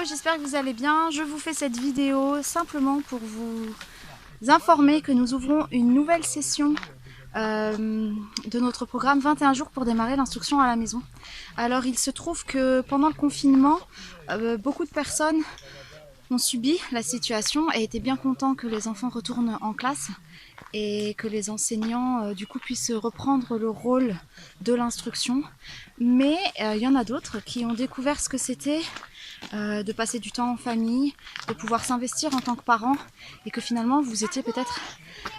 j'espère que vous allez bien. Je vous fais cette vidéo simplement pour vous informer que nous ouvrons une nouvelle session de notre programme 21 jours pour démarrer l'instruction à la maison. Alors il se trouve que pendant le confinement, beaucoup de personnes ont subi la situation et étaient bien contents que les enfants retournent en classe et que les enseignants du coup puissent reprendre le rôle de l'instruction. Mais il y en a d'autres qui ont découvert ce que c'était de passer du temps en famille, de pouvoir s'investir en tant que parent, et que finalement vous étiez peut-être,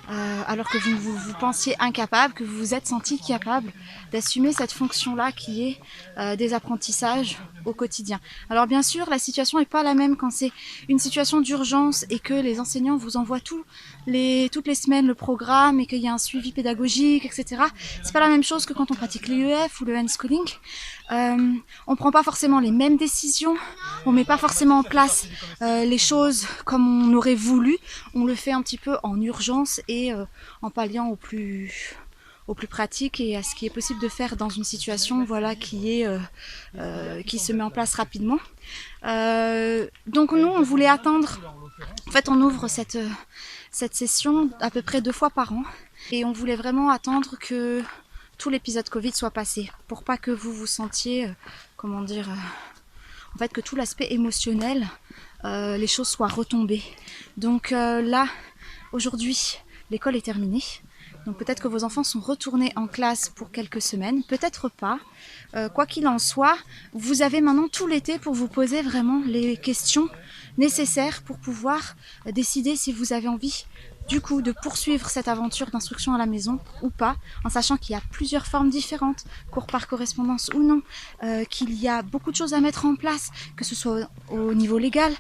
alors que vous pensiez incapable, que vous vous êtes senti capable d'assumer cette fonction-là qui est des apprentissages au quotidien. Alors bien sûr, la situation n'est pas la même quand c'est une situation d'urgence et que les enseignants vous envoient toutes les semaines le programme et qu'il y a un suivi pédagogique, etc. C'est pas la même chose que quand on pratique l'IEF ou le handschooling. On prend pas forcément les mêmes décisions, on met pas forcément en place les choses comme on aurait voulu, on le fait un petit peu en urgence et en palliant au plus pratique et à ce qui est possible de faire dans une situation qui se met en place rapidement. Donc nous on voulait attendre, en fait on ouvre cette session à peu près 2 fois par an et on voulait vraiment attendre que tout l'épisode Covid soit passé pour pas que vous vous sentiez, en fait que tout l'aspect émotionnel, les choses soient retombées. Donc là, aujourd'hui, l'école est terminée. Donc peut-être que vos enfants sont retournés en classe pour quelques semaines, peut-être pas. Quoi qu'il en soit, vous avez maintenant tout l'été pour vous poser vraiment les questions nécessaires pour pouvoir décider si vous avez envie du coup de poursuivre cette aventure d'instruction à la maison ou pas, en sachant qu'il y a plusieurs formes différentes, cours par correspondance ou non, qu'il y a beaucoup de choses à mettre en place, que ce soit au niveau légal,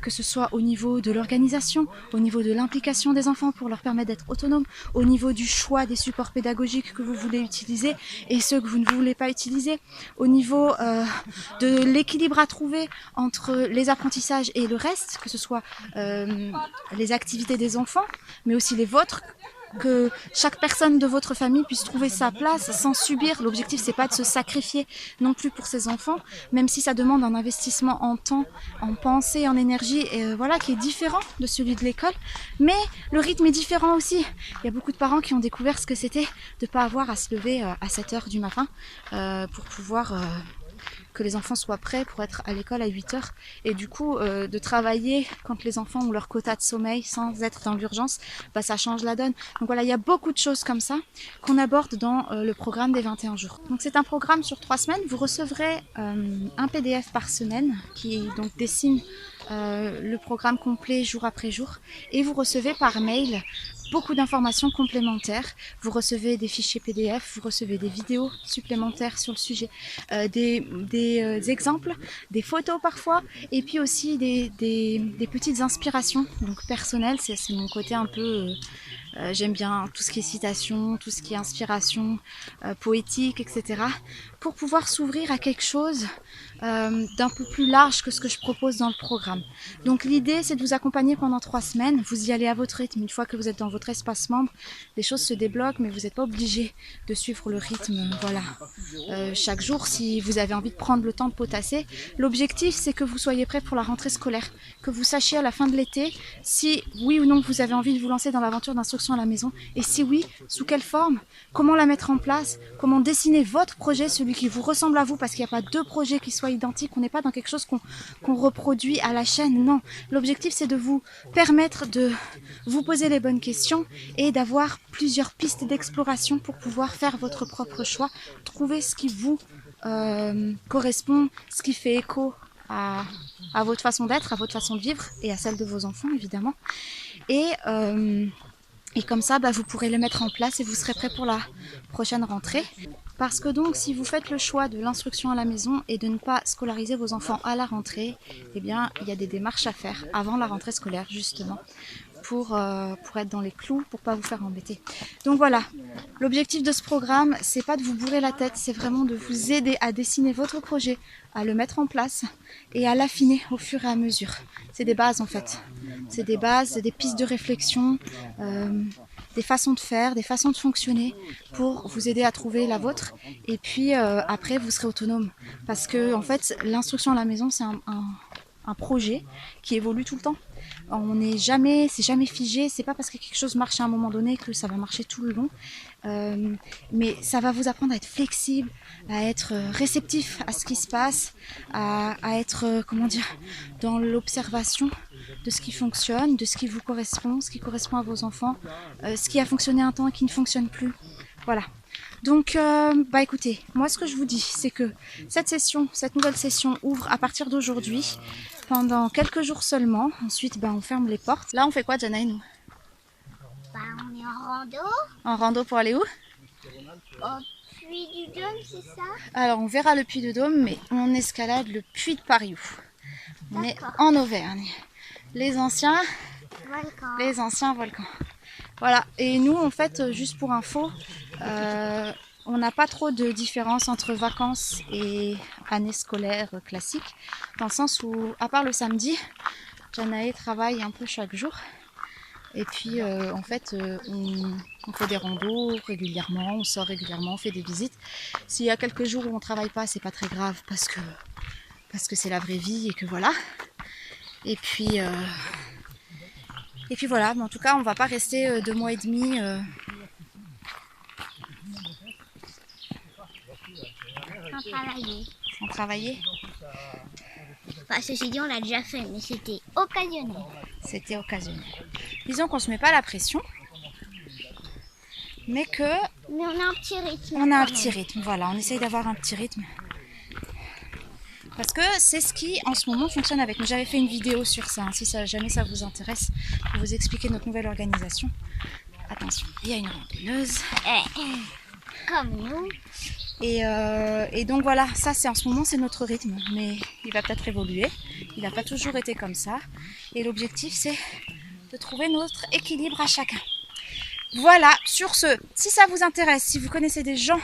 que ce soit au niveau de l'organisation, au niveau de l'implication des enfants pour leur permettre d'être autonomes, au niveau du choix des supports pédagogiques que vous voulez utiliser et ceux que vous ne voulez pas utiliser, au niveau de l'équilibre à trouver entre les apprentissages et le reste, que ce soit les activités des enfants, mais aussi les vôtres, que chaque personne de votre famille puisse trouver sa place sans subir. L'objectif c'est pas de se sacrifier non plus pour ses enfants, même si ça demande un investissement en temps, en pensée, en énergie, et qui est différent de celui de l'école, mais le rythme est différent aussi. Il y a beaucoup de parents qui ont découvert ce que c'était de pas avoir à se lever à 7h du matin pour pouvoir que les enfants soient prêts pour être à l'école à 8h et du coup de travailler quand les enfants ont leur quota de sommeil sans être dans l'urgence, ça change la donne. Donc voilà, il y a beaucoup de choses comme ça qu'on aborde dans le programme des 21 jours. Donc c'est un programme sur 3 semaines, vous recevrez un PDF par semaine qui donc dessine le programme complet jour après jour et vous recevez par mail beaucoup d'informations complémentaires. Vous recevez des fichiers PDF, vous recevez des vidéos supplémentaires sur le sujet, des exemples, des photos parfois, et puis aussi des petites inspirations donc personnelles. C'est mon côté un peu... j'aime bien tout ce qui est citation, tout ce qui est inspiration poétique, etc. pour pouvoir s'ouvrir à quelque chose d'un peu plus large que ce que je propose dans le programme. Donc l'idée c'est de vous accompagner pendant 3 semaines, vous y allez à votre rythme. Une fois que vous êtes dans votre espace membre, les choses se débloquent, mais vous n'êtes pas obligé de suivre le rythme chaque jour si vous avez envie de prendre le temps de potasser. L'objectif c'est que vous soyez prêts pour la rentrée scolaire, que vous sachiez à la fin de l'été si oui ou non vous avez envie de vous lancer dans l'aventure d'instruction à la maison, et si oui, sous quelle forme, comment la mettre en place, comment dessiner votre projet, celui qui vous ressemble à vous, parce qu'il n'y a pas 2 projets qui soient identiques, on n'est pas dans quelque chose qu'on reproduit à la chaîne, non. L'objectif c'est de vous permettre de vous poser les bonnes questions et d'avoir plusieurs pistes d'exploration pour pouvoir faire votre propre choix, trouver ce qui vous correspond, ce qui fait écho à votre façon d'être, à votre façon de vivre et à celle de vos enfants évidemment. Et comme ça, vous pourrez le mettre en place et vous serez prêt pour la prochaine rentrée. Parce que donc, si vous faites le choix de l'instruction à la maison et de ne pas scolariser vos enfants à la rentrée, eh bien, il y a des démarches à faire avant la rentrée scolaire, justement, pour être dans les clous, pour pas vous faire embêter. Donc voilà, l'objectif de ce programme, c'est pas de vous bourrer la tête, c'est vraiment de vous aider à dessiner votre projet, à le mettre en place et à l'affiner au fur et à mesure. C'est des bases en fait, c'est des bases, c'est des pistes de réflexion, des façons de faire, des façons de fonctionner pour vous aider à trouver la vôtre. Et puis après, vous serez autonome. Parce que en fait, l'instruction à la maison, c'est un projet qui évolue tout le temps. On n'est jamais, c'est jamais figé, c'est pas parce que quelque chose marche à un moment donné que ça va marcher tout le long. Mais ça va vous apprendre à être flexible, à être réceptif à ce qui se passe, à être, comment dire, dans l'observation de ce qui fonctionne, de ce qui vous correspond, ce qui correspond à vos enfants, ce qui a fonctionné un temps et qui ne fonctionne plus. Voilà. Donc, bah écoutez, moi ce que je vous dis, c'est que cette nouvelle session ouvre à partir d'aujourd'hui, pendant quelques jours seulement. Ensuite, bah, on ferme les portes. Là, on fait quoi, Janaï, nous? Bah, on est en rando. En rando pour aller où? Au puits du Dôme, c'est ça? Alors, on verra le puits de Dôme, mais on escalade le puits de Pariou. On est en Auvergne. Les anciens volcans. Voilà, et nous, en fait, juste pour info, on n'a pas trop de différence entre vacances et année scolaire classique, dans le sens où, à part le samedi, Janae travaille un peu chaque jour. Et puis, en fait, on fait des randos régulièrement, on sort régulièrement, on fait des visites. S'il y a quelques jours où on ne travaille pas, c'est pas très grave parce que c'est la vraie vie et que voilà. Et puis voilà, mais en tout cas, on va pas rester 2 mois et demi. Sans travailler. Enfin, ceci dit, on l'a déjà fait, mais c'était occasionnel. C'était occasionnel. Disons qu'on se met pas la pression, mais on a un petit rythme. On a un petit rythme, voilà, on essaye d'avoir un petit rythme. Parce que c'est ce qui, en ce moment, fonctionne avec nous. J'avais fait une vidéo sur ça, hein, si jamais ça vous intéresse, pour vous expliquer notre nouvelle organisation. Attention, il y a une randonneuse. Comme nous. Et donc voilà, ça c'est en ce moment c'est notre rythme, mais il va peut-être évoluer. Il n'a pas toujours été comme ça. Et l'objectif c'est de trouver notre équilibre à chacun. Voilà, sur ce, si ça vous intéresse, si vous connaissez des gens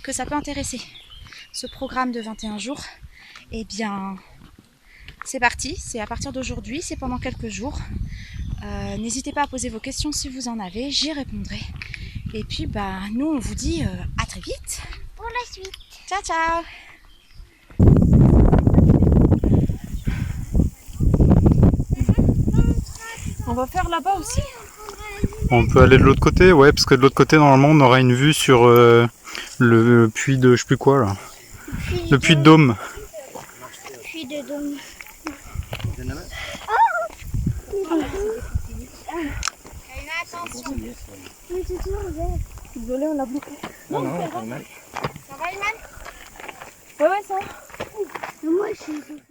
que ça peut intéresser, ce programme de 21 jours, eh bien c'est parti, c'est à partir d'aujourd'hui, c'est pendant quelques jours. N'hésitez pas à poser vos questions si vous en avez, j'y répondrai. Et puis bah nous on vous dit à très vite pour la suite. Ciao ciao. On va faire là-bas aussi. On peut aller de l'autre côté, ouais, parce que de l'autre côté normalement on aura une vue sur le puits de je sais plus quoi là. Le puits de Dôme. Puits de Dôme. Désolé, on l'a bloqué. Non, pas mal. Ça va, Iman? Ouais, ça va. Moi, je suis...